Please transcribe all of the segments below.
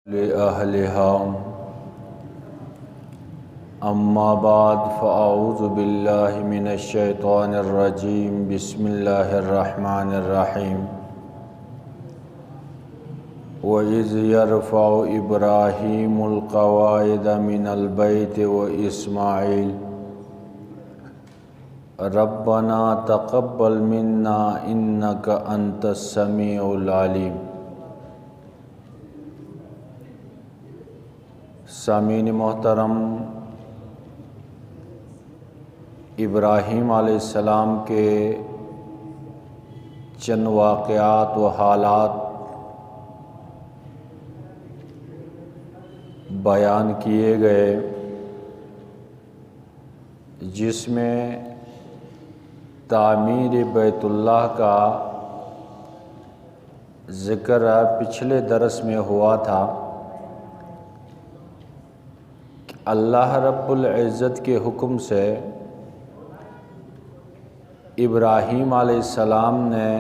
لأهلها أما بعد فأعوذ بالله من الشيطان الرجيم بسم الله الرحمن الرحيم وإذ يرفع إبراهيم القواعد من البيت وإسماعيل ربنا تقبل منا إنك أنت السميع العليم۔ سامعین محترم، ابراہیم علیہ السلام کے چند واقعات و حالات بیان کیے گئے، جس میں تعمیر بیت اللہ کا ذکر پچھلے درس میں ہوا تھا۔ اللہ رب العزت کے حکم سے ابراہیم علیہ السلام نے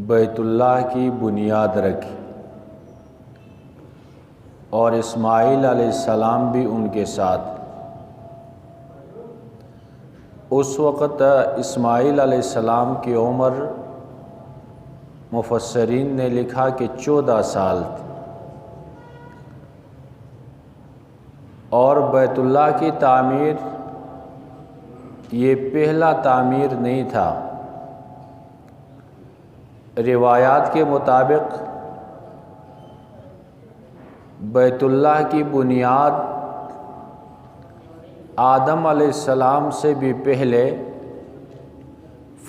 بیت اللہ کی بنیاد رکھی اور اسماعیل علیہ السلام بھی ان کے ساتھ۔ اس وقت اسماعیل علیہ السلام کی عمر مفسرین نے لکھا کہ 14 سال تھی، اور بیت اللہ کی تعمیر یہ پہلا تعمیر نہیں تھا۔ روایات کے مطابق بیت اللہ کی بنیاد آدم علیہ السلام سے بھی پہلے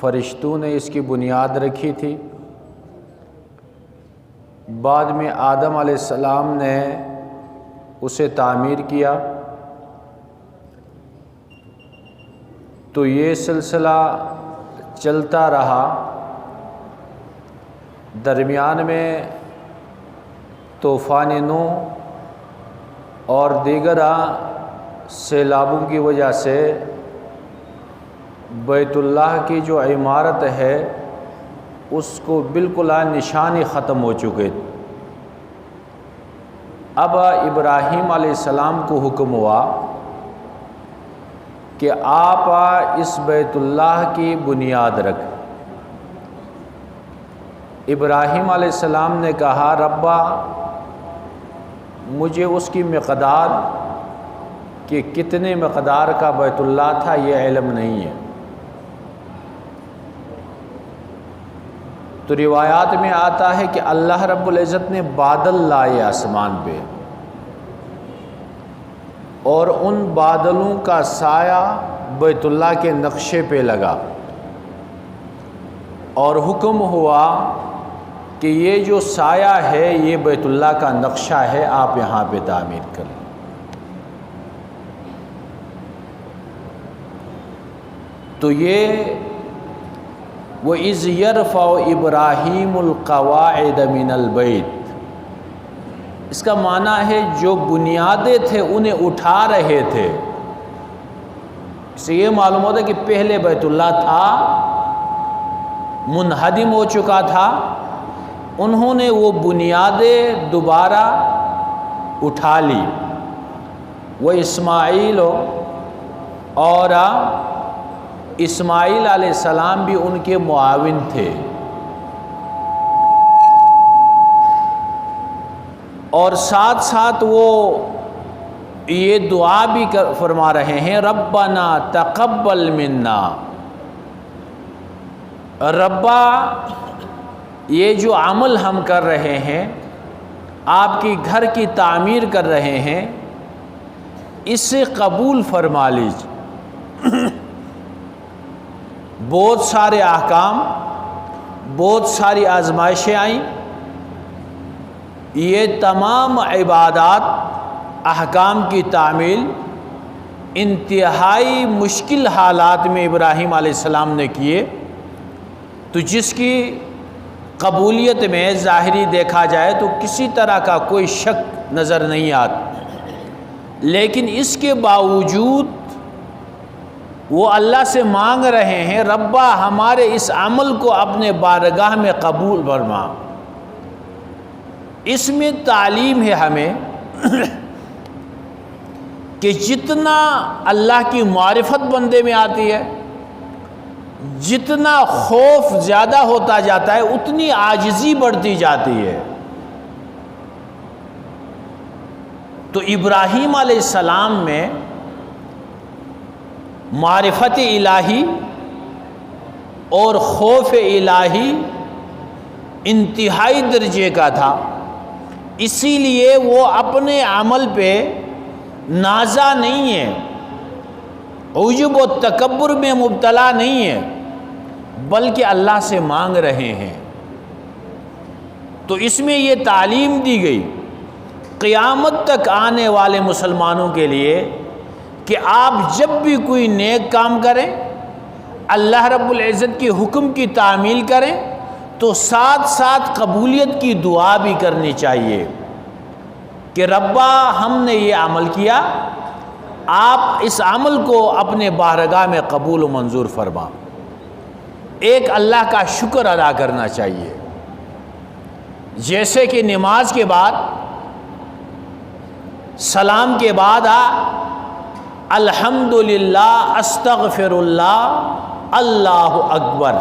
فرشتوں نے اس کی بنیاد رکھی تھی۔ بعد میں آدم علیہ السلام نے اسے تعمیر کیا، تو یہ سلسلہ چلتا رہا۔ درمیان میں طوفان نوح اور دیگر سیلابوں کی وجہ سے بیت اللہ کی جو عمارت ہے اس کو بالکل نشانی ختم ہو چکے تھے۔ اب ابراہیم علیہ السلام کو حکم ہوا کہ آپ اس بیت اللہ کی بنیاد رکھیں۔ ابراہیم علیہ السلام نے کہا، ربا مجھے اس کی مقدار کہ کتنے مقدار کا بیت اللہ تھا یہ علم نہیں ہے۔ تو روایات میں آتا ہے کہ اللہ رب العزت نے بادل لائے آسمان پہ، اور ان بادلوں کا سایہ بیت اللہ کے نقشے پہ لگا، اور حکم ہوا کہ یہ جو سایہ ہے یہ بیت اللہ کا نقشہ ہے، آپ یہاں پہ تعمیر کریں۔ تو یہ وَإِذْ يَرْفَعُ إِبْرَاهِيمُ الْقَوَاعِدَ مِنَ الْبَيْتِ، اس کا معنی ہے جو بنیادیں تھے انہیں اٹھا رہے تھے۔ اس سے یہ معلوم ہوتا ہے کہ پہلے بیت اللہ تھا، منہدم ہو چکا تھا، انہوں نے وہ بنیادیں دوبارہ اٹھا لی۔ وہ اسماعیل اور اسماعیل علیہ السلام بھی ان کے معاون تھے، اور ساتھ ساتھ وہ یہ دعا بھی فرما رہے ہیں، ربنا تقبل منا، ربا یہ جو عمل ہم کر رہے ہیں، آپ کی گھر کی تعمیر کر رہے ہیں، اسے قبول فرما لیجیے۔ بہت سارے احکام، بہت ساری آزمائشیں آئیں، یہ تمام عبادات، احکام کی تعمیل انتہائی مشکل حالات میں ابراہیم علیہ السلام نے کیے، تو جس کی قبولیت میں ظاہری دیکھا جائے تو کسی طرح کا کوئی شک نظر نہیں آتا، لیکن اس کے باوجود وہ اللہ سے مانگ رہے ہیں، ربا ہمارے اس عمل کو اپنے بارگاہ میں قبول فرما۔ اس میں تعلیم ہے ہمیں کہ جتنا اللہ کی معرفت بندے میں آتی ہے، جتنا خوف زیادہ ہوتا جاتا ہے، اتنی عاجزی بڑھتی جاتی ہے۔ تو ابراہیم علیہ السلام میں معرفت الہی اور خوف الہی انتہائی درجے کا تھا، اسی لیے وہ اپنے عمل پہ نازا نہیں ہے، عجب و تکبر میں مبتلا نہیں ہے، بلکہ اللہ سے مانگ رہے ہیں۔ تو اس میں یہ تعلیم دی گئی قیامت تک آنے والے مسلمانوں کے لیے کہ آپ جب بھی کوئی نیک کام کریں، اللہ رب العزت کے حکم کی تعمیل کریں، تو ساتھ ساتھ قبولیت کی دعا بھی کرنی چاہیے کہ ربا ہم نے یہ عمل کیا، آپ اس عمل کو اپنے بارگاہ میں قبول و منظور فرما۔ ایک اللہ کا شکر ادا کرنا چاہیے، جیسے کہ نماز کے بعد سلام کے بعد الحمدللہ، استغفر اللہ، اللہ اکبر،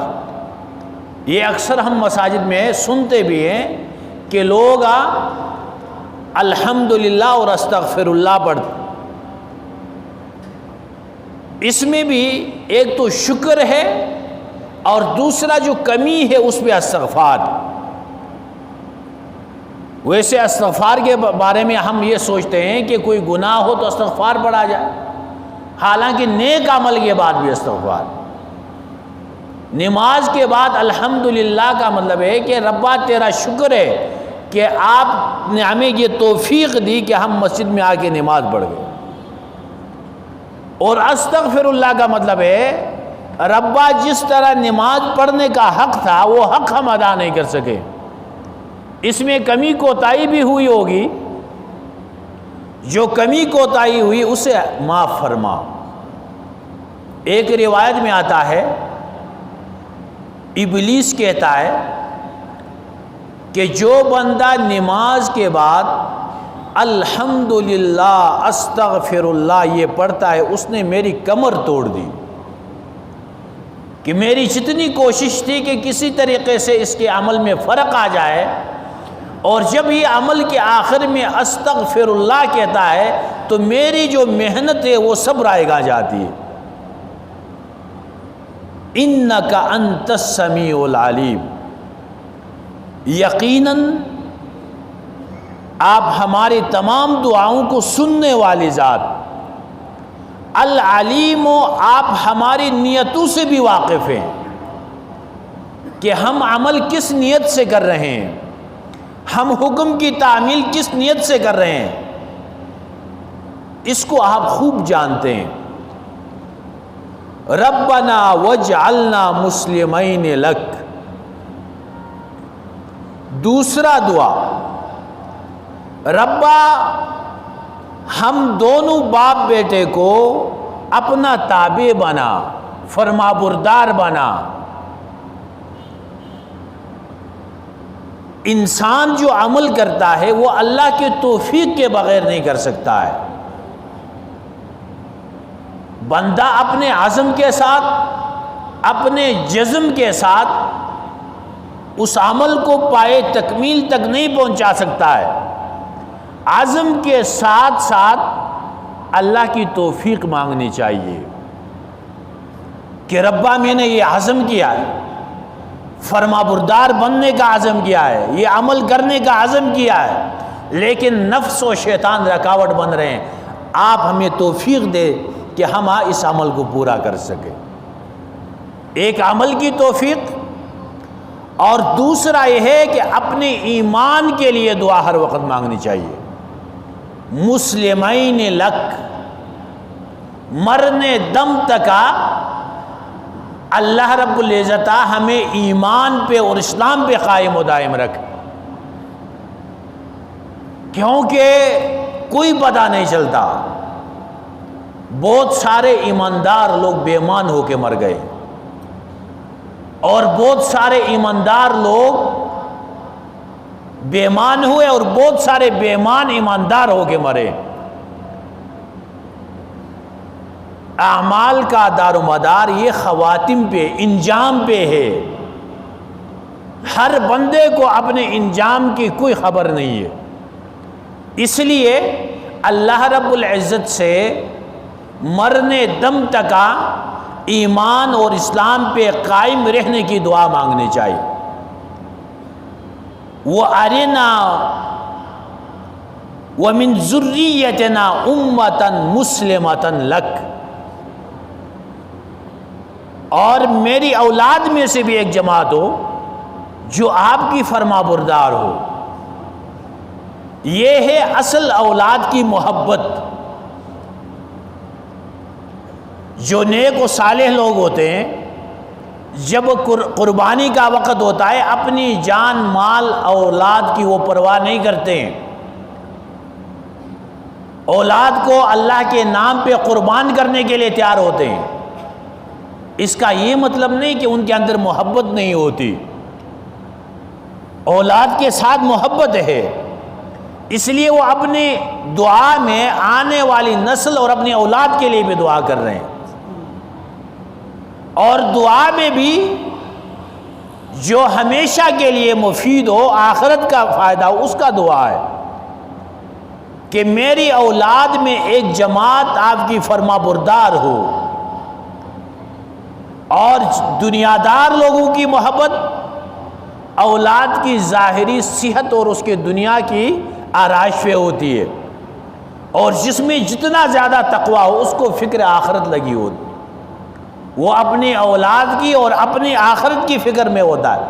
یہ اکثر ہم مساجد میں سنتے بھی ہیں کہ لوگ الحمدللہ اور استغفر اللہ پڑھتے۔ اس میں بھی ایک تو شکر ہے اور دوسرا جو کمی ہے اس پہ استغفار۔ ویسے استغفار کے بارے میں ہم یہ سوچتے ہیں کہ کوئی گناہ ہو تو استغفار پڑھا جائے، حالانکہ نیک عمل کے بعد بھی استغفار۔ نماز کے بعد الحمدللہ کا مطلب ہے کہ ربا تیرا شکر ہے کہ آپ نے ہمیں یہ توفیق دی کہ ہم مسجد میں آ کے نماز پڑھ گئے۔ اور استغفر اللہ کا مطلب ہے ربا جس طرح نماز پڑھنے کا حق تھا وہ حق ہم ادا نہیں کر سکے، اس میں کمی کوتاہی بھی ہوئی ہوگی، جو کمی کوتاہی ہوئی اسے معاف فرما۔ ایک روایت میں آتا ہے ابلیس کہتا ہے کہ جو بندہ نماز کے بعد الحمدللہ استغفر اللہ یہ پڑھتا ہے، اس نے میری کمر توڑ دی، کہ میری جتنی کوشش تھی کہ کسی طریقے سے اس کے عمل میں فرق آ جائے، اور جب یہ عمل کے آخر میں استغفر اللہ کہتا ہے تو میری جو محنت ہے وہ سب رائگاں جاتی ہے۔ انک انت السمیع العلیم، یقیناً آپ ہماری تمام دعاؤں کو سننے والی ذات، العلیم، آپ ہماری نیتوں سے بھی واقف ہیں کہ ہم عمل کس نیت سے کر رہے ہیں، ہم حکم کی تعمیل کس نیت سے کر رہے ہیں، اس کو آپ خوب جانتے ہیں۔ ربنا واجعلنا مسلمین لک، دوسرا دعا، ربا ہم دونوں باپ بیٹے کو اپنا تابع بنا، فرما بردار بنا۔ انسان جو عمل کرتا ہے وہ اللہ کے توفیق کے بغیر نہیں کر سکتا ہے۔ بندہ اپنے عزم کے ساتھ، اپنے جزم کے ساتھ اس عمل کو پائے تکمیل تک نہیں پہنچا سکتا ہے، عزم کے ساتھ ساتھ اللہ کی توفیق مانگنی چاہیے کہ ربا میں نے یہ عزم کیا ہے، فرما بردار بننے کا عزم کیا ہے، یہ عمل کرنے کا عزم کیا ہے، لیکن نفس و شیطان رکاوٹ بن رہے ہیں، آپ ہمیں توفیق دے کہ ہم اس عمل کو پورا کر سکیں۔ ایک عمل کی توفیق، اور دوسرا یہ ہے کہ اپنے ایمان کے لیے دعا ہر وقت مانگنی چاہیے۔ مسلمین لک، مرنے دم تک اللہ رب العزت ہمیں ایمان پہ اور اسلام پہ قائم و دائم رکھ، کیونکہ کوئی پتہ نہیں چلتا، بہت سارے ایماندار لوگ بے ایمان ہو کے مر گئے، اور بہت سارے ایماندار لوگ بے ایمان ہوئے اور بہت سارے بے ایمان ایماندار ہو کے مرے۔ اعمال کا دار و مدار یہ خواتم پہ، انجام پہ ہے۔ ہر بندے کو اپنے انجام کی کوئی خبر نہیں ہے، اس لیے اللہ رب العزت سے مرنے دم تک ایمان اور اسلام پہ قائم رہنے کی دعا مانگنی چاہیے۔ وَأَرِنَا وَمِن ذُرِّيَّتِنَا أُمَّةً مُسْلِمَةً لَكَ، اور میری اولاد میں سے بھی ایک جماعت ہو جو آپ کی فرما بردار ہو۔ یہ ہے اصل اولاد کی محبت۔ جو نیک و صالح لوگ ہوتے ہیں، جب قربانی کا وقت ہوتا ہے اپنی جان مال اولاد کی وہ پرواہ نہیں کرتے ہیں، اولاد کو اللہ کے نام پہ قربان کرنے کے لیے تیار ہوتے ہیں۔ اس کا یہ مطلب نہیں کہ ان کے اندر محبت نہیں ہوتی، اولاد کے ساتھ محبت ہے، اس لیے وہ اپنی دعا میں آنے والی نسل اور اپنی اولاد کے لیے بھی دعا کر رہے ہیں۔ اور دعا میں بھی جو ہمیشہ کے لیے مفید ہو، آخرت کا فائدہ ہو، اس کا دعا ہے کہ میری اولاد میں ایک جماعت آپ کی فرما بردار ہو۔ اور دنیا دار لوگوں کی محبت اولاد کی ظاہری صحت اور اس کے دنیا کی آرائش پہ ہوتی ہے، اور جس میں جتنا زیادہ تقویٰ ہو اس کو فکر آخرت لگی ہوتی، وہ اپنی اولاد کی اور اپنی آخرت کی فکر میں ہوتا ہے۔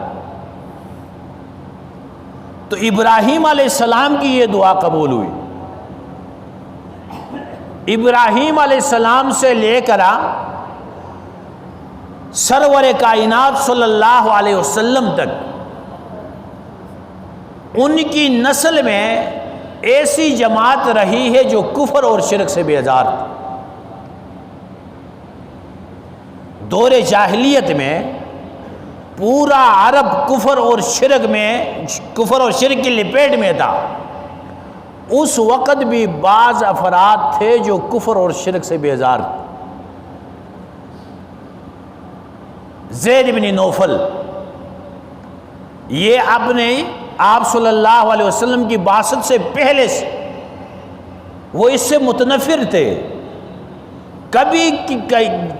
تو ابراہیم علیہ السلام کی یہ دعا قبول ہوئی۔ ابراہیم علیہ السلام سے لے کر سرور کائنات صلی اللہ علیہ وسلم تک ان کی نسل میں ایسی جماعت رہی ہے جو کفر اور شرک سے بیزار تھی۔ دور جاہلیت میں پورا عرب کفر اور شرک کی لپیٹ میں تھا۔ اس وقت بھی بعض افراد تھے جو کفر اور شرک سے بیزار تھے۔ زید بن نوفل یہ اپنے آپ صلی اللہ علیہ وسلم کی بعثت سے پہلے سے وہ اس سے متنفر تھے، کبھی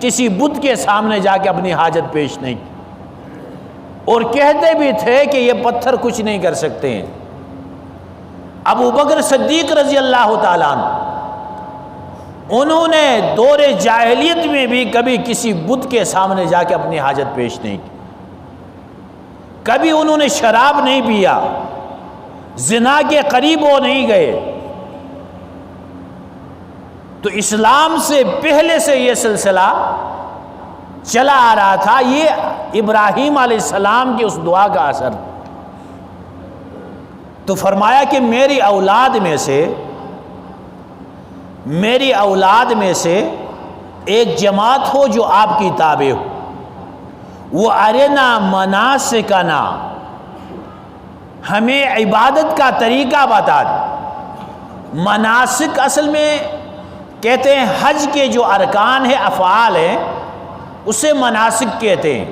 کسی بت کے سامنے جا کے اپنی حاجت پیش نہیں کی، اور کہتے بھی تھے کہ یہ پتھر کچھ نہیں کر سکتے ہیں۔ ابو بکر صدیق رضی اللہ تعالیٰ عنہ، انہوں نے دور جاہلیت میں بھی کبھی کسی بت کے سامنے جا کے اپنی حاجت پیش نہیں کی، کبھی انہوں نے شراب نہیں پیا، زنا کے قریب وہ نہیں گئے۔ تو اسلام سے پہلے سے یہ سلسلہ چلا آ رہا تھا۔ یہ ابراہیم علیہ السلام کی اس دعا کا اثر۔ تو فرمایا کہ میری اولاد میں سے ایک جماعت ہو جو آپ کی تابع ہو، وہ ارنا مناسکنا، ہمیں عبادت کا طریقہ بتا دے۔ مناسک اصل میں کہتے ہیں حج کے جو ارکان ہیں، افعال ہیں، اسے مناسک کہتے ہیں۔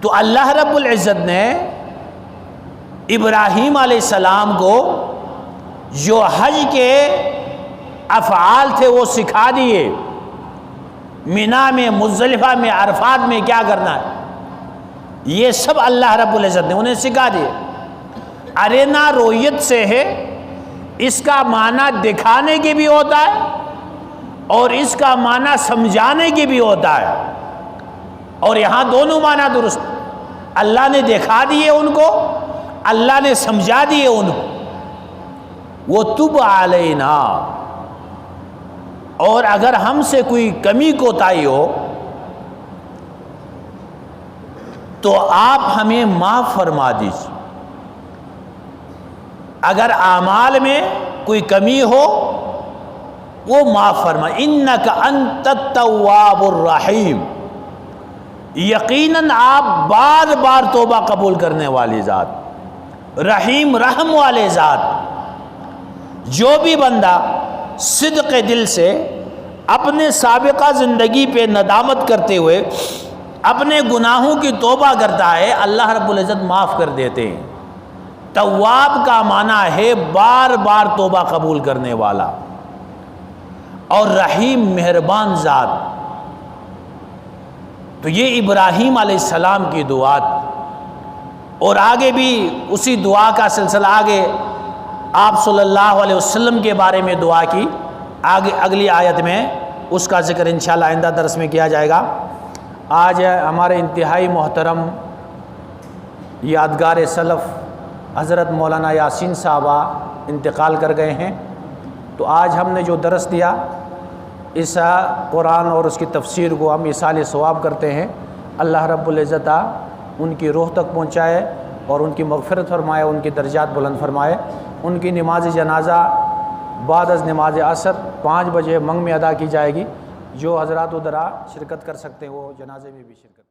تو اللہ رب العزت نے ابراہیم علیہ السلام کو جو حج کے افعال تھے وہ سکھا دیے۔ مینا میں، مزدلفہ میں، عرفات میں کیا کرنا ہے، یہ سب اللہ رب العزت نے انہیں سکھا دیے۔ ارنا رویت سے ہے، اس کا معنی دکھانے کی بھی ہوتا ہے اور اس کا معنی سمجھانے کی بھی ہوتا ہے، اور یہاں دونوں معنی درست۔ اللہ نے دکھا دیے ان کو، اللہ نے سمجھا دیے ان کو۔ وہ تب علینا، اور اگر ہم سے کوئی کمی کوتاہی ہو تو آپ ہمیں معاف فرما دیجیے۔ اگر اعمال میں کوئی کمی ہو وہ معاف فرما۔ انک انت التواب الرحیم، یقیناً آپ بار بار توبہ قبول کرنے والی ذات۔ رحیم رحم والے ذات، جو بھی بندہ صدق دل سے اپنے سابقہ زندگی پہ ندامت کرتے ہوئے اپنے گناہوں کی توبہ کرتا ہے، اللہ رب العزت معاف کر دیتے ہیں۔ تواب کا معنی ہے بار بار توبہ قبول کرنے والا، اور رحیم مہربان ذات۔ تو یہ ابراہیم علیہ السلام کی دعا، اور آگے بھی اسی دعا کا سلسلہ، آگے آپ صلی اللہ علیہ وسلم کے بارے میں دعا کی، آگے اگلی آیت میں اس کا ذکر انشاءاللہ آئندہ درس میں کیا جائے گا۔ آج ہمارے انتہائی محترم یادگار سلف حضرت مولانا یاسین صاحبہ انتقال کر گئے ہیں، تو آج ہم نے جو درس دیا اس قرآن اور اس کی تفسیر کو ہم ایصال ثواب کرتے ہیں۔ اللہ رب العزت ان کی روح تک پہنچائے اور ان کی مغفرت فرمائے، ان کی درجات بلند فرمائے۔ ان کی نماز جنازہ بعد از نماز عصر 5 بجے منگ میں ادا کی جائے گی۔ جو حضرات ادھر شرکت کر سکتے ہیں وہ جنازے میں بھی شرکت